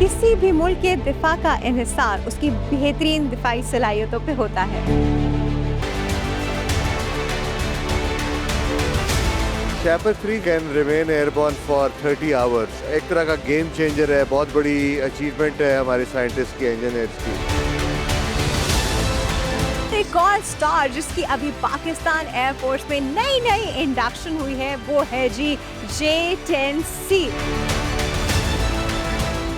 किसी भी मुल्क के दिफा का इन्हिसार उसकी बेहतरीन दिफाई सलाहियतों पे होता है। Shapar 3 can remain airborne for 30 hours. एक तरह का गेम चेंजर है, बहुत बड़ी अचीवमेंट है हमारे साइंटिस्ट की, इंजीनियर्स की। एक और स्टार जिसकी अभी पाकिस्तान एयरफोर्स में नई इंडक्शन हुई है वो है जी J-10C।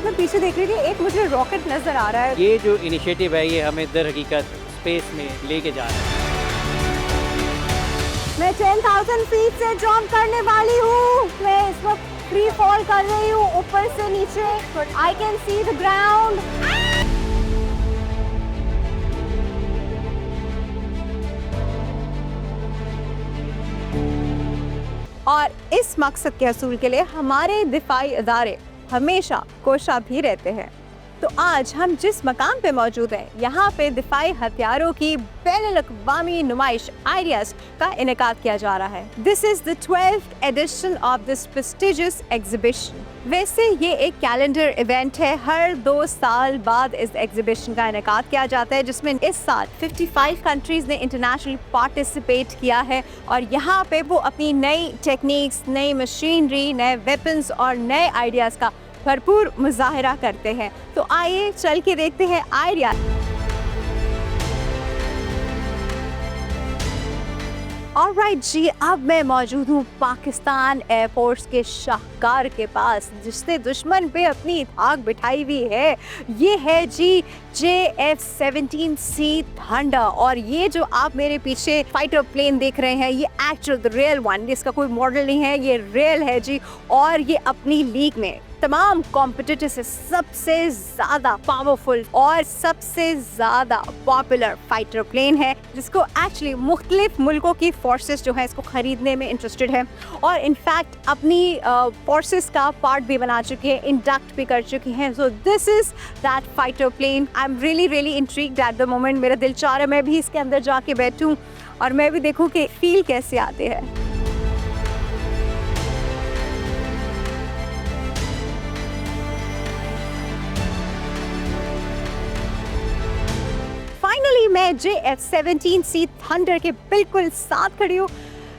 मैं पीछे देख रही थी, एक मुझे रॉकेट नजर आ रहा है। ये जो इनिशिएटिव है ये हमें दर हकीकत स्पेस में लेके जा रहा है। मैं 10,000 फीट से जंप करने वाली हूँ। मैं इस वक्त फ्री फॉल कर रही हूँ ऊपर से नीचे। I can see the ground. और इस मकसद के हसूल के लिए हमारे दिफाई अदारे हमेशा कोशा भी रहते हैं। तो आज हम जिस मकाम पे मौजूद हैं, यहाँ पे दिफाई हथियारों की बैनुल-अक़वामी नुमाइश आइडियाज़ का इनेकाद किया जा रहा है। This is the 12th edition of this prestigious exhibition। वैसे ये एक कैलेंडर इवेंट है, हर 2 साल बाद इस एग्जीबिशन का इनेकाद किया जाता है, जिसमें इस साल 55 कंट्रीज़ ने इंटरनेशनल पार्टिसिपेट किया है और यहाँ पे वो अपनी नई टेक्निक्स, नई मशीनरी, नए वेपन्स और नए आइडियाज़ का भरपूर मुजाहरा करते हैं। तो आइए चल के देखते हैं आइडिया। ऑलराइट जी, अब मैं मौजूद हूँ पाकिस्तान एयरफोर्स के शाहकार के पास, जिसने दुश्मन पे अपनी आग बिठाई हुई है। ये है जी JF-17C थंडर। और ये जो आप मेरे पीछे फाइटर प्लेन देख रहे हैं, ये एक्चुअल द रियल वन, इसका कोई मॉडल नहीं है, ये रियल है जी। और ये अपनी लीग में तमाम कॉम्पिटिटर से सबसे ज़्यादा पावरफुल और सबसे ज़्यादा पॉपुलर फाइटर प्लेन है, जिसको एक्चुअली मुख्तलिफ मुल्कों की फोर्सेस जो है इसको ख़रीदने में इंटरेस्टेड है और इनफैक्ट अपनी फोर्सेस का पार्ट भी बना चुकी है, इंडक्ट भी कर चुकी हैं। So this is that fighter plane. I am really intrigued at the moment. मेरा दिल चाह रहा है मैं भी इसके अंदर जाके बैठूँ और मैं भी देखूँ कि फील कैसे आते हैं। फाइनली मैं JF-17C थंडर के बिल्कुल साथ खड़ी हूँ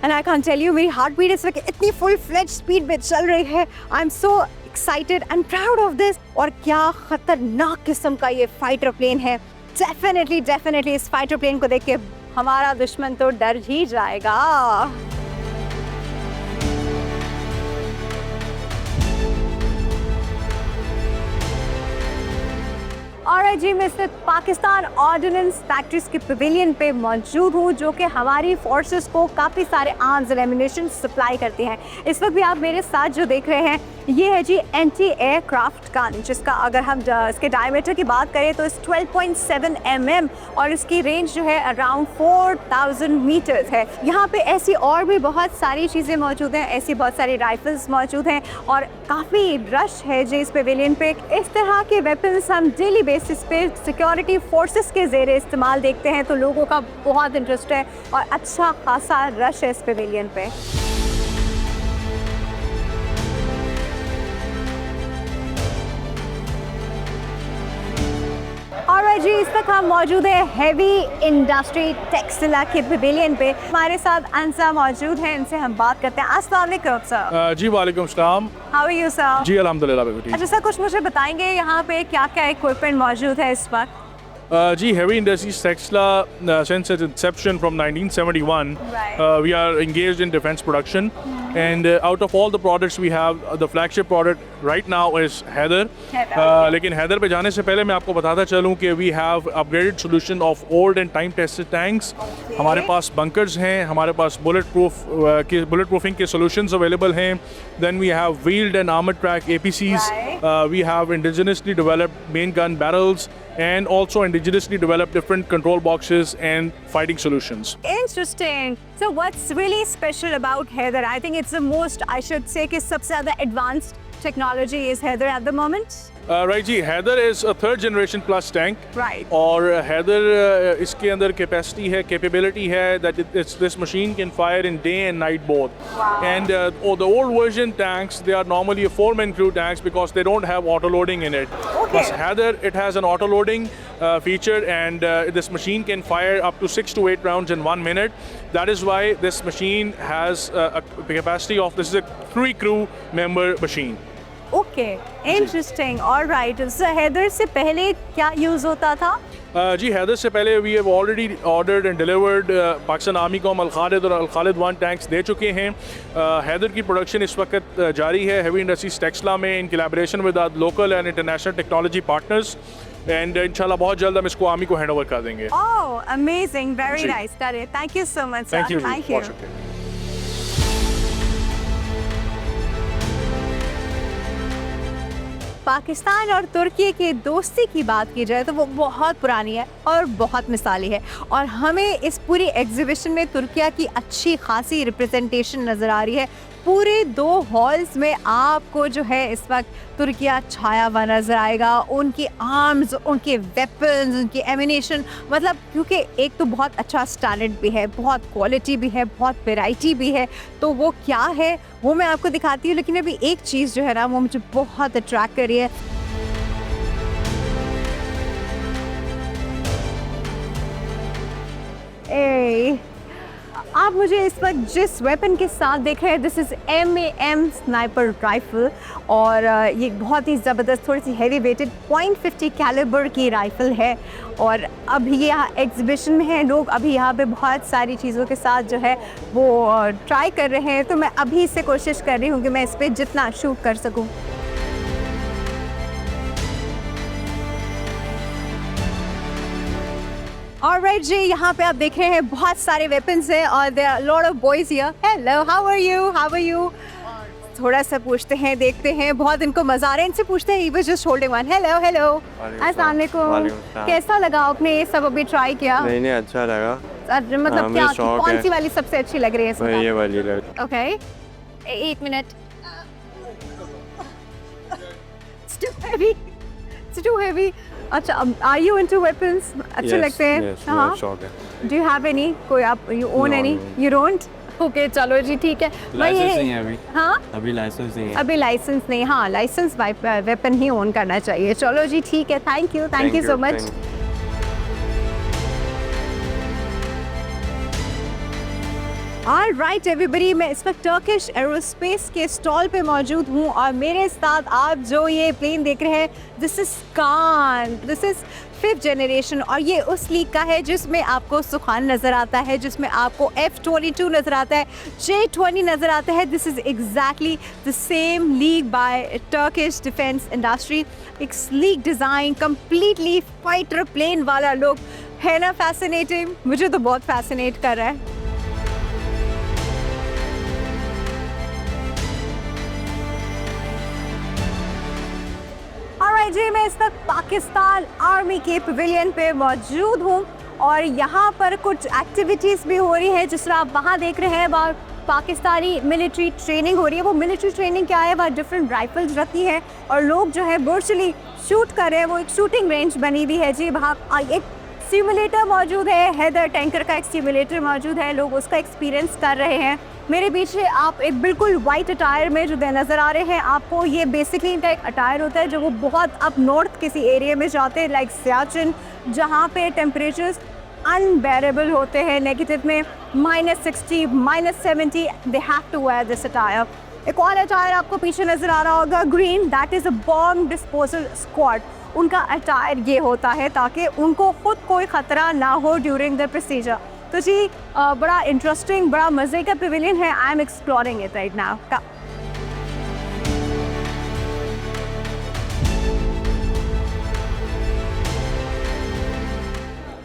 and I can tell you, मेरी हार्ट बीट इस वक्त इतनी फुल फ्लेज स्पीड में चल रही है। I am so excited and proud of this. और क्या खतरनाक किस्म का ये फाइटर प्लेन है। डेफिनेटली इस फाइटर प्लेन को देख के हमारा दुश्मन तो डर ही जाएगा। और जी, मैं इस पाकिस्तान ऑर्डिनेंस फैक्ट्रीज के पवेलियन पे मौजूद हूँ, जो कि हमारी फोर्सेस को काफ़ी सारे आर्म्स और एम्युनिशन सप्लाई करती हैं। इस वक्त भी आप मेरे साथ जो देख रहे हैं ये है जी एंटी एयरक्राफ्ट गन, जिसका अगर हम इसके डायमीटर की बात करें तो इस 12.7 mm और इसकी रेंज जो है अराउंड 4000 मीटर्स है। यहाँ पे ऐसी और भी बहुत सारी चीज़ें मौजूद हैं, ऐसी बहुत सारी राइफल्स मौजूद हैं और काफ़ी रश है जी इस पवेलियन पे। इस तरह के वेपन्स हम डेली बेसिस पे सिक्योरिटी फोर्सेस के ज़ेरे इस्तेमाल देखते हैं, तो लोगों का बहुत इंटरेस्ट है और अच्छा खासा रश है इस पवेलियन पे। और जी, इस वक्त हम मौजूद है हैवी इंडस्ट्री टेक्सटिला के पवेलियन पे। हमारे साथ अंसा मौजूद हैं, इनसे हम बात करते हैं। अस्सलाम वालेकुम सर। जी वालेकुम सलाम। How are you sir? जी अल्हम्दुलिल्लाह बिल्कुल ठीक। अच्छा सर, कुछ मुझे बताएंगे यहाँ पे क्या क्या इक्विपमेंट मौजूद है इस वक्त? जी, Heavy Industries Textila, since its inception from 1971, Right. we are engaged in defense production. And out of all the products we have, the flagship product right now is Haider. लेकिन Haider पे जाने से पहले मैं आपको बताता चलूँ कि we have upgraded solution of old and time tested tanks. हमारे पास bunkers हैं, हमारे पास bulletproofing के solutions available हैं. Then we have wheeled and armored track APCs. We have indigenously developed main gun barrels and also indigenously developed different control boxes and fighting solutions. Interesting. So what's really special about Haider? I think it's the most, I should say, कि सबसे ज़्यादा advanced technology is Haider at the moment. Right ji, Haider is a 3rd generation plus tank. Right. और Haider इसके अंदर capacity है, capability है that this machine can fire in day and night both. Wow. And the old version tanks, they are normally a 4-man crew tanks because they don't have auto loading in it. Okay. Heather, it has an auto loading feature, and this machine can fire up to 6 to 8 rounds in 1 minute. That is why this machine has a capacity of, this is a 3 crew member machine. Okay, interesting, alright. So Haider से पहले क्या use होता था? जी, हैदर से पहले we have already ordered and delivered Pakistan army को हम अल खालिद और अल खालिद 1 टैंक्स दे चुके हैं। हैदर की प्रोडक्शन इस वक्त जारी है हेवी इंडस्ट्रीज टेक्सला में, in collaboration with local and international technology partners, and इंशाल्लाह बहुत जल्द हम इसको आर्मी को हैंड ओवर कर देंगे। ओह, अमेजिंग, वेरी जी। Nice, thank you so much. Thank you, thank you. बहुत शुक्रिया। पाकिस्तान और तुर्की की दोस्ती की बात की जाए तो वो बहुत पुरानी है और बहुत मिसाली है, और हमें इस पूरी एग्जीबिशन में तुर्किया की अच्छी खासी रिप्रेजेंटेशन नज़र आ रही है। पूरे 2 हॉल्स में आपको जो है इस वक्त तुर्किया छाया हुआ नज़र आएगा, उनकी आर्म्स, उनके वेपन्स, उनकी एमिनेशन, मतलब क्योंकि एक तो बहुत अच्छा स्टैंडर्ड भी है, बहुत क्वालिटी भी है, बहुत वैरायटी भी है, तो वो क्या है वो मैं आपको दिखाती हूँ। लेकिन अभी एक चीज़ जो है ना वो मुझे बहुत अट्रैक्ट कर रही है। ए, आप मुझे इस वक्त जिस वेपन के साथ देख रहे हैं, this is MAM sniper rifle, और ये बहुत ही ज़बरदस्त, थोड़ी सी हैवी वेटेड .50 कैलिबर की राइफ़ल है, और अभी यहाँ एग्जीबिशन में है, लोग अभी यहाँ पे बहुत सारी चीज़ों के साथ जो है वो ट्राई कर रहे हैं, तो मैं अभी से कोशिश कर रही हूँ कि मैं इस पर जितना शूट कर सकूँ। ऑलराइट जी, यहाँ पे आप देख रहे हैं बहुत सारे वेपन्स हैं, और there are lot of boys here. Hello, how are you? थोड़ा सा पूछते हैं, देखते हैं, बहुत इनको मजा आ रहा है, इनसे पूछते हैं। He was just holding one. Hello, अस्सलाम वालेकुम। कैसा लगा आपने ये सब अभी ट्राई किया? नहीं, अच्छा लगा। मतलब क्या, कौन सी वाली सबसे अच्छी लग रही है? ये वाली लग। Okay, 1 minute. It's too heavy. अच्छा, are you into weapons? अच्छे लगते हैं? Yes, बहुत शौक है। Do you have any? कोई आप you own any? You don't? Okay, चलो जी, ठीक है। लाइसेंस नहीं है अभी। हाँ? अभी लाइसेंस नहीं है। अभी लाइसेंस नहीं, हाँ, लाइसेंस वेपन ही ओन करना चाहिए। चलो जी, ठीक है, thank you so much. Alright everybody, मैं इस वक्त टर्किश एरोस्पेस के स्टॉल पे मौजूद हूँ, और मेरे साथ आप जो ये प्लेन देख रहे हैं, this is Kaan, this is 5th generation, और ये उस लीग का है जिसमें आपको सुखान नज़र आता है, जिसमें आपको F-22 नज़र आता है, J-20 नज़र आता है। This is exactly the same league by Turkish defence industry. एक sleek design, completely fighter plane वाला लुक है ना, फैसिनेटिंग, मुझे तो बहुत फैसिनेट कर रहा है। जी, मैं इस वक्त पाकिस्तान आर्मी के पवेलियन पे मौजूद हूँ, और यहाँ पर कुछ एक्टिविटीज़ भी हो रही है। जिस तरह आप वहाँ देख रहे हैं, वहाँ पाकिस्तानी मिलिट्री ट्रेनिंग हो रही है। वो मिलिट्री ट्रेनिंग क्या है, वहाँ डिफरेंट राइफल्स रखी है, और लोग जो है वर्चुअली शूट कर रहे हैं। वो एक शूटिंग रेंज बनी हुई है जी। वहाँ एक सिमुलेटर मौजूद है, हैदर टैंकर का एक सिमुलेटर मौजूद है, लोग उसका एक्सपीरियंस कर रहे हैं। मेरे पीछे आप एक बिल्कुल वाइट अटायर में जो नज़र आ रहे हैं आपको, ये बेसिकली इनका एक अटायर होता है जो वो बहुत अप नॉर्थ किसी एरिया में जाते हैं, लाइक सियाचिन, जहाँ पे टेम्परेचर्स अनबेरेबल होते हैं, नेगेटिव में -60, -70, they have to wear this attire. एक और अटायर आपको पीछे नज़र आ रहा होगा, green, that is a bomb disposal squad. उनका अटायर ये होता है ताकि उनको खुद कोई ख़तरा ना हो ड्यूरिंग द प्रोसीजर। तो जी, बड़ा इंटरेस्टिंग, बड़ा मज़े का पवेलियन है। I am exploring it right now.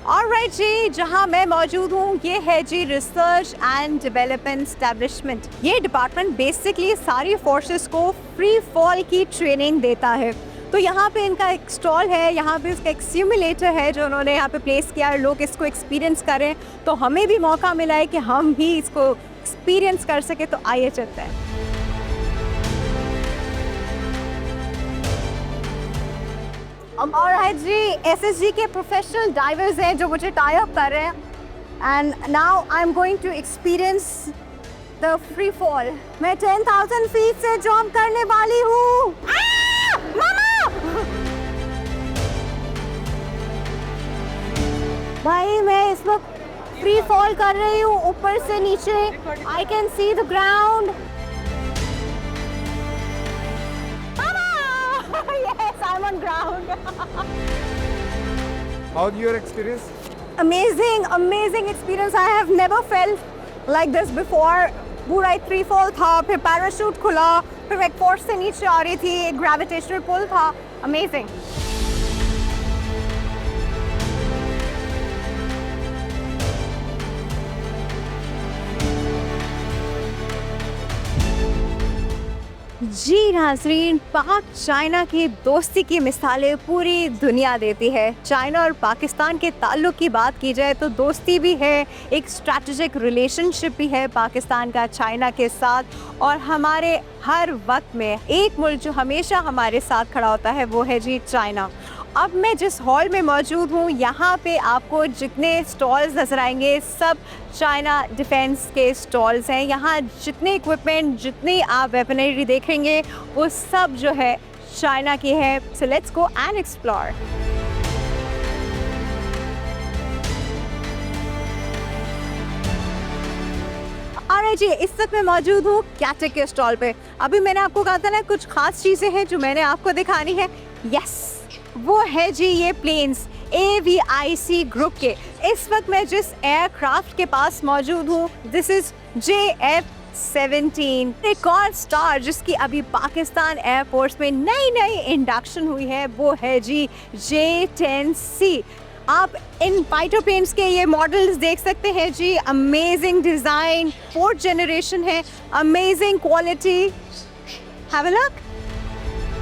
Alright जी, जहां मैं मौजूद हूं ये है जी रिसर्च एंड डेवलपमेंट एस्टैब्लिशमेंट। ये डिपार्टमेंट बेसिकली सारी फोर्सेस को फ्री फॉल की ट्रेनिंग देता है। तो यहाँ पे इनका एक स्टॉल है, यहाँ पे उसका एक सिमुलेटर है जो उन्होंने यहाँ पे प्लेस किया है, लोग इसको एक्सपीरियंस करें, तो हमें भी मौका मिला है कि हम भी इसको एक्सपीरियंस कर सके। तो आइए चलते हैं। और जी, SSG के प्रोफेशनल डाइवर्स हैं जो मुझे टाई अप कर रहे हैं, and now I am going to experience the free fall. मैं 10,000 फीट से जंप करने वाली हूँ। फॉल कर रही हूँ ऊपर से नीचे. I can see the ground. Yes, I'm on ground. How's your experience? Amazing experience. I have never felt like this before. पूरा एक फ्री फॉल था, फिर पैराशूट खुला, फिर एक फोर्स से नीचे आ रही थी, एक ग्रेविटेशनल पुल था. अमेजिंग. जी नाज़रीन, पाक चाइना की दोस्ती की मिसालें पूरी दुनिया देती है. चाइना और पाकिस्तान के ताल्लुक़ की बात की जाए तो दोस्ती भी है, एक स्ट्रैटेजिक रिलेशनशिप भी है पाकिस्तान का चाइना के साथ. और हमारे हर वक्त में एक मुल्क जो हमेशा हमारे साथ खड़ा होता है वो है जी चाइना. अब मैं जिस हॉल में मौजूद हूँ यहाँ पे आपको जितने स्टॉल्स नज़र आएंगे सब चाइना डिफेंस के स्टॉल्स हैं. यहाँ जितने इक्विपमेंट, जितनी आप वेपनरी देखेंगे वो सब जो है चाइना की है. So let's go and explore. अरे जी, इस वक्त मैं मौजूद हूँ कैटेक के स्टॉल पे. अभी मैंने आपको कहा था ना कुछ खास चीज़ें हैं जो मैंने आपको दिखानी है. यस, वो है जी ये प्लेन्स AVIC ग्रुप के. इस वक्त मैं जिस एयरक्राफ्ट के पास मौजूद हूँ दिस इज़ JF-17. एक और स्टार जिसकी अभी पाकिस्तान एयरफोर्स में नई इंडक्शन हुई है वो है जी J-10C. आप इन फाइटर प्लेन्स के ये मॉडल्स देख सकते हैं जी. अमेजिंग डिज़ाइन, 4th जनरेशन है, amazing quality. Have a look.